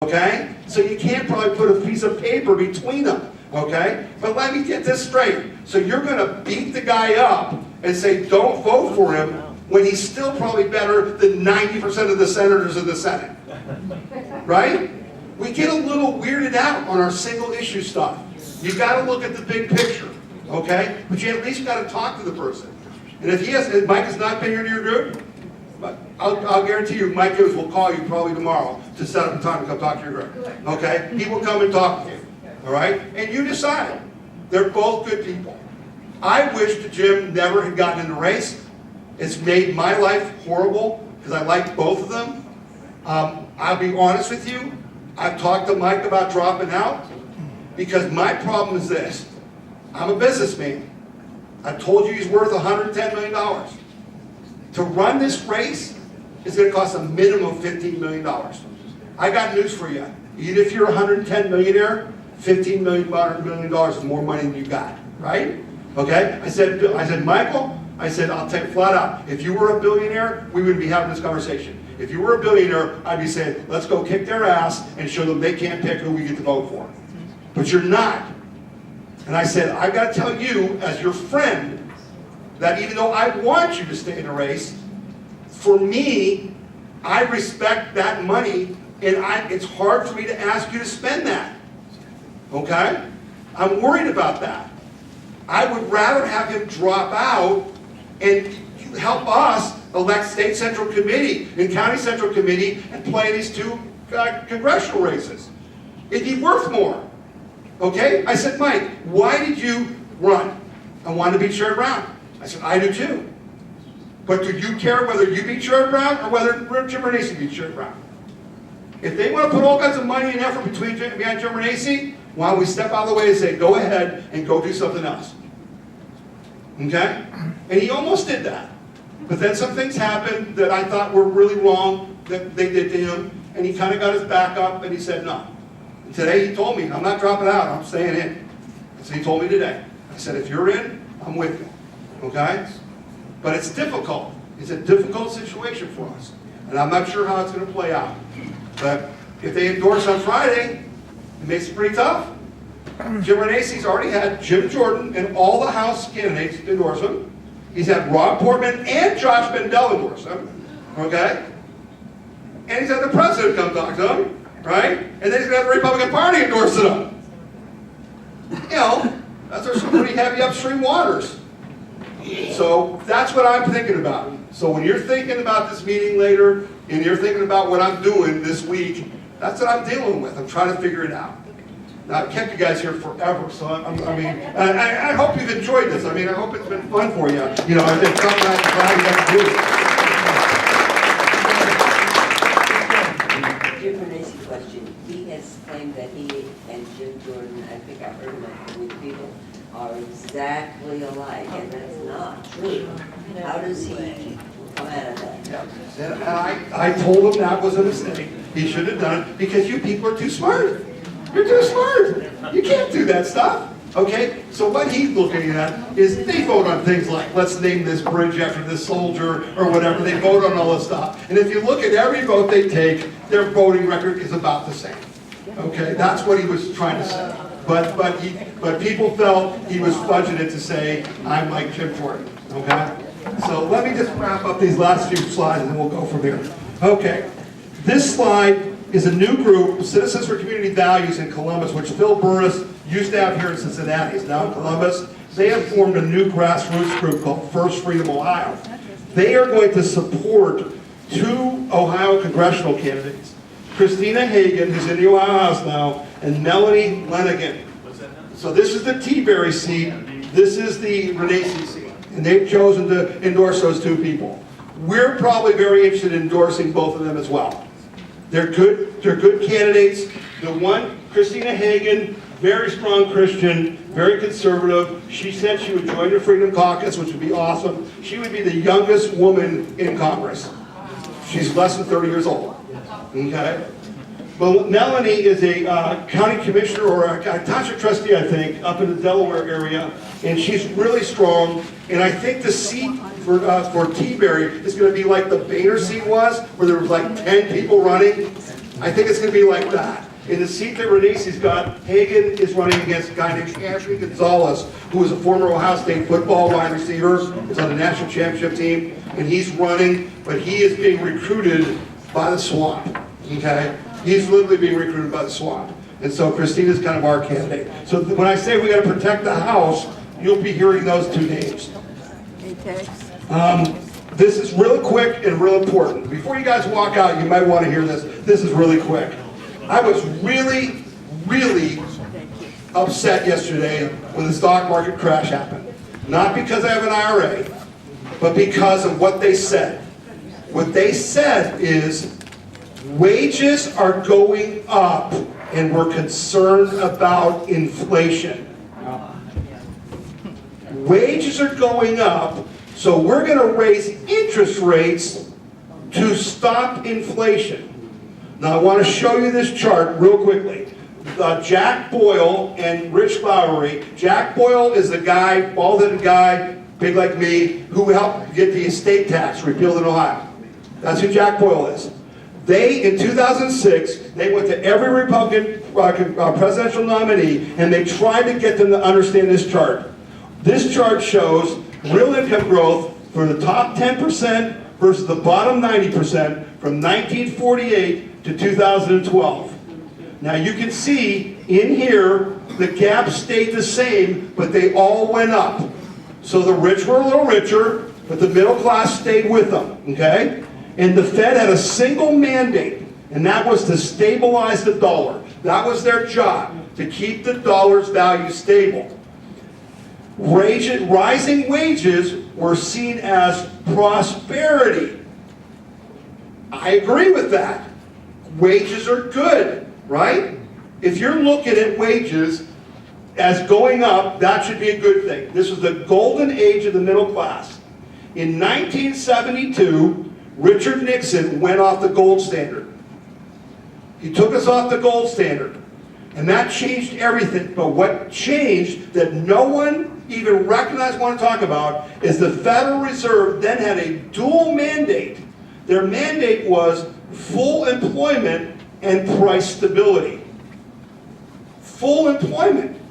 okay? So you can't probably put a piece of paper between them, okay? But let me get this straight. So you're gonna beat the guy up and say, don't vote for him, when he's still probably better than 90% of the senators in the Senate, right? We get a little weirded out on our single issue stuff. You gotta look at the big picture, okay? But you at least gotta talk to the person. And if Mike has not been here to your group, I'll guarantee you Mike Gibbs will call you probably tomorrow to set up a time to come talk to your group, okay? He will come and talk with you, all right? And you decide. They're both good people. I wish that Jim never had gotten in the race. It's made my life horrible because I like both of them. I'll be honest with you. I've talked to Mike about dropping out because my problem is this. I'm a businessman. I told you he's worth $110 million. To run this race is going to cost a minimum of $15 million. I got news for you. Even if you're a $110 millionaire, $15 million is more money than you got, right? Okay? I said, Michael, I'll tell you flat out, if you were a billionaire, we wouldn't be having this conversation. If you were a billionaire, I'd be saying, let's go kick their ass and show them they can't pick who we get to vote for. But you're not. And I said, I've got to tell you, as your friend, that even though I want you to stay in the race, for me, I respect that money, and it's hard for me to ask you to spend that. Okay? I'm worried about that. I would rather have him drop out and help us elect state central committee and county central committee and play these two congressional races. It'd be worth more. Okay? I said, Mike, why did you run? I wanted to beat Sherrod Brown. I said, I do too. But do you care whether you beat Sherrod Brown or whether Jim Renacci beats Sherrod Brown? If they want to put all kinds of money and effort behind Jim Renacci, why don't we step out of the way and say, go ahead and go do something else. Okay? And he almost did that. But then some things happened that I thought were really wrong that they did to him, and he kind of got his back up and he said no. And today he told me, I'm not dropping out, I'm staying in. So he told me today. I said, if you're in, I'm with you. Okay? But it's difficult. It's a difficult situation for us. And I'm not sure how it's going to play out. But if they endorse on Friday, it makes it pretty tough. Jim Renacci's already had Jim Jordan and all the House candidates endorse him. He's had Rob Portman and Josh Bendel endorse him. Okay? And he's had the president come talk to him. Right? And then he's going to have the Republican Party endorsing him. You know, those are some pretty heavy upstream waters. So that's what I'm thinking about. So when you're thinking about this meeting later, and you're thinking about what I'm doing this week, that's what I'm dealing with. I'm trying to figure it out. Now, I've kept you guys here forever, so I hope you've enjoyed this. I mean, I hope it's been fun for you. You know, I think something I'm glad you got to do. Jim Renacci question. He has claimed that he and Jim Jordan, I think I heard him with people, are exactly alike, and that's not true. How does he come out of that? Yeah. And I told him that was a mistake. He should have done it because you people are too smart. You're too smart. You can't do that stuff. Okay? So what he's looking at is they vote on things like, let's name this bridge after this soldier or whatever. They vote on all this stuff. And if you look at every vote they take, their voting record is about the same. Okay? That's what he was trying to say. But people felt he was fudging it to say, I'm like Jim Jordan. Okay? So let me just wrap up these last few slides and then we'll go from here. Okay. This slide is a new group, Citizens for Community Values in Columbus, which Phil Burris used to have here in Cincinnati. It's now in Columbus. They have formed a new grassroots group called First Freedom Ohio. They are going to support two Ohio congressional candidates, Christina Hagan, who's in the Ohio House now, and Melanie Lenigan. So this is the T-Berry seat. This is the Renacci seat. And they've chosen to endorse those two people. We're probably very interested in endorsing both of them as well. They're good candidates. The one, Christina Hagan, very strong Christian, very conservative. She said she would join the Freedom Caucus, which would be awesome. She would be the youngest woman in Congress. She's less than 30 years old. Okay? Well, Melanie is a county commissioner or a township trustee, I think, up in the Delaware area, and she's really strong. And I think the seat for T-Berry is going to be like the Boehner seat was, where there was like 10 people running. I think it's going to be like that. In the seat that Renese's got, Hagan is running against a guy named Ashley Gonzalez, who is a former Ohio State football wide receiver, is on the national championship team, and he's running, but he is being recruited by the swamp, okay? He's literally being recruited by the swamp. And so Christina's kind of our candidate. So when I say we got to protect the House, you'll be hearing those two names. This is really quick and real important. Before you guys walk out, you might want to hear this. This is really quick. I was really, really upset yesterday when the stock market crash happened. Not because I have an IRA, but because of what they said. What they said is, wages are going up and we're concerned about inflation. Wages are going up, so we're going to raise interest rates to stop inflation. Now I want to show you this chart real quickly. Jack Boyle and Rich Lowry. Jack Boyle is the guy, bald-headed guy, big like me, who helped get the estate tax repealed in Ohio. That's who Jack Boyle is. They, in 2006, they went to every Republican presidential nominee and they tried to get them to understand this chart. This chart shows real income growth for the top 10% versus the bottom 90% from 1948 to 2012. Now you can see in here the gap stayed the same, but they all went up. So the rich were a little richer, but the middle class stayed with them, okay? And the Fed had a single mandate, and that was to stabilize the dollar. That was their job, to keep the dollar's value stable. Rising wages were seen as prosperity. I agree with that. Wages are good, right? If you're looking at wages as going up, that should be a good thing. This was the golden age of the middle class. In 1972, Richard Nixon went off the gold standard. He took us off the gold standard. And that changed everything. But what changed that no one even recognized, want to talk about, is the Federal Reserve then had a dual mandate. Their mandate was full employment and price stability. Full employment,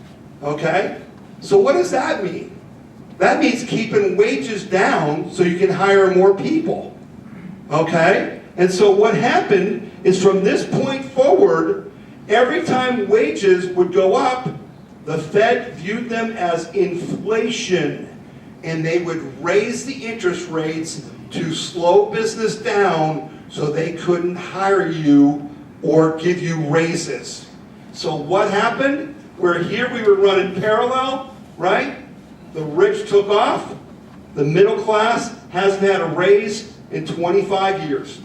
okay? So what does that mean? That means keeping wages down so you can hire more people, okay? And so what happened is from this point forward, every time wages would go up, the Fed viewed them as inflation, and they would raise the interest rates to slow business down so they couldn't hire you or give you raises. So what happened? We're here, we were running parallel, right? The rich took off. The middle class hasn't had a raise in 25 years.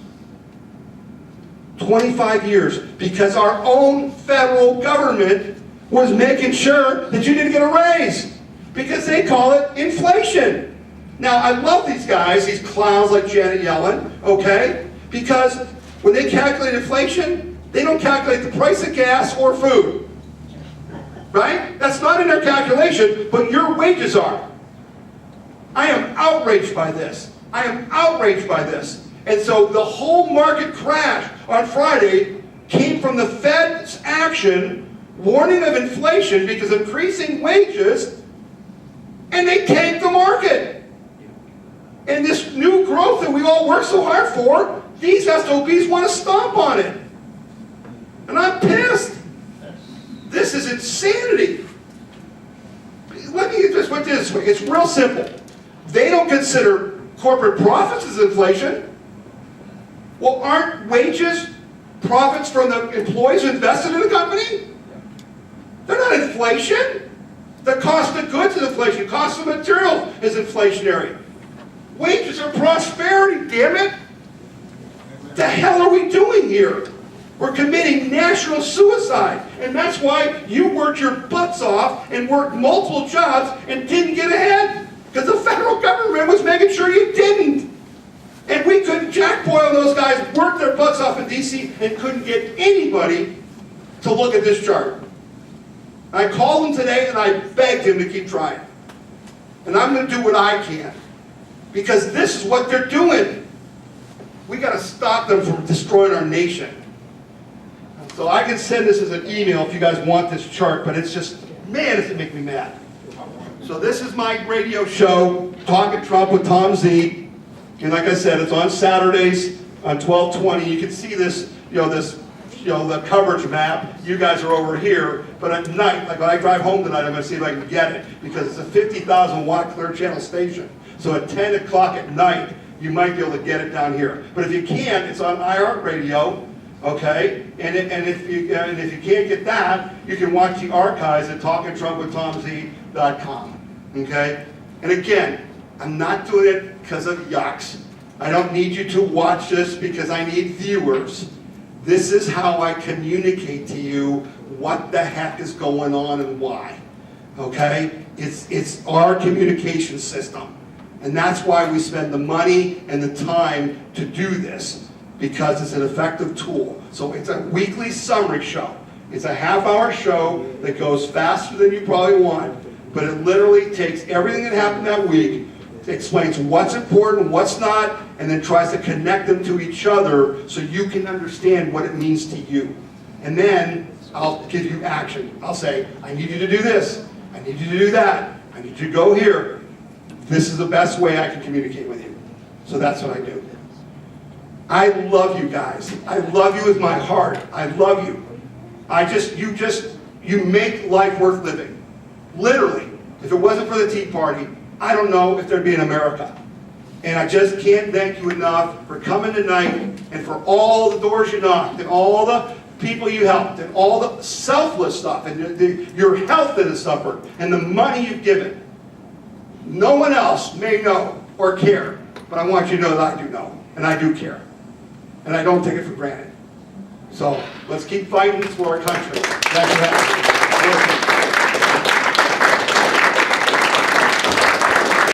25 years, because our own federal government was making sure that you didn't get a raise, because they call it inflation. Now, I love these guys, these clowns like Janet Yellen, okay? Because when they calculate inflation, they don't calculate the price of gas or food, right? That's not in their calculation, but your wages are. I am outraged by this. I am outraged by this. And so the whole market crash on Friday came from the Fed's action, warning of inflation because of increasing wages, and they tanked the market. And this new growth that we all work so hard for, these SOBs want to stomp on it. And I'm pissed. This is insanity. Let me just put it this way. It's real simple. They don't consider corporate profits as inflation. Well, aren't wages profits from the employees who invested in the company? They're not inflation. The cost of goods is inflation. Cost of materials is inflationary. Wages are prosperity, damn it. The hell are we doing here? We're committing national suicide. And that's why you worked your butts off and worked multiple jobs and didn't get ahead. Because the federal government was making sure you didn't. And we couldn't, Jack Boyle and those guys worked their butts off in D.C. and couldn't get anybody to look at this chart. I called him today and I begged him to keep trying. And I'm going to do what I can. Because this is what they're doing. We got to stop them from destroying our nation. So I can send this as an email if you guys want this chart, but it's just, man, does it make me mad. So this is my radio show, Talking Trump with Tom Z. And like I said, it's on Saturdays on 1220. You can see this, the coverage map. You guys are over here. But at night, like when I drive home tonight, I'm going to see if I can get it, because it's a 50,000 watt clear channel station. So at 10 o'clock at night, you might be able to get it down here. But if you can't, it's on iHeartRadio, okay? And if you can't get that, you can watch the archives at talkingtrumpwithtomz.com, okay? And again, I'm not doing it because of yucks. I don't need you to watch this because I need viewers. This is how I communicate to you what the heck is going on and why, okay? It's our communication system. And that's why we spend the money and the time to do this, because it's an effective tool. So it's a weekly summary show. It's a half-hour show that goes faster than you probably want, but it literally takes everything that happened that week, explains what's important, what's not, and then tries to connect them to each other so you can understand what it means to you. And then I'll give you action. I'll say, I need you to do this. I need you to do that. I need you to go here. This is the best way I can communicate with you. So that's what I do. I love you guys. I love you with my heart. I love you. You make life worth living. Literally. If it wasn't for the Tea Party, I don't know if there'd be an America. And I just can't thank you enough for coming tonight and for all the doors you knocked and all the people you helped and all the selfless stuff and your health that has suffered and the money you've given. No one else may know or care, but I want you to know that I do know, and I do care. And I don't take it for granted. So let's keep fighting for our country. Thanks for having me.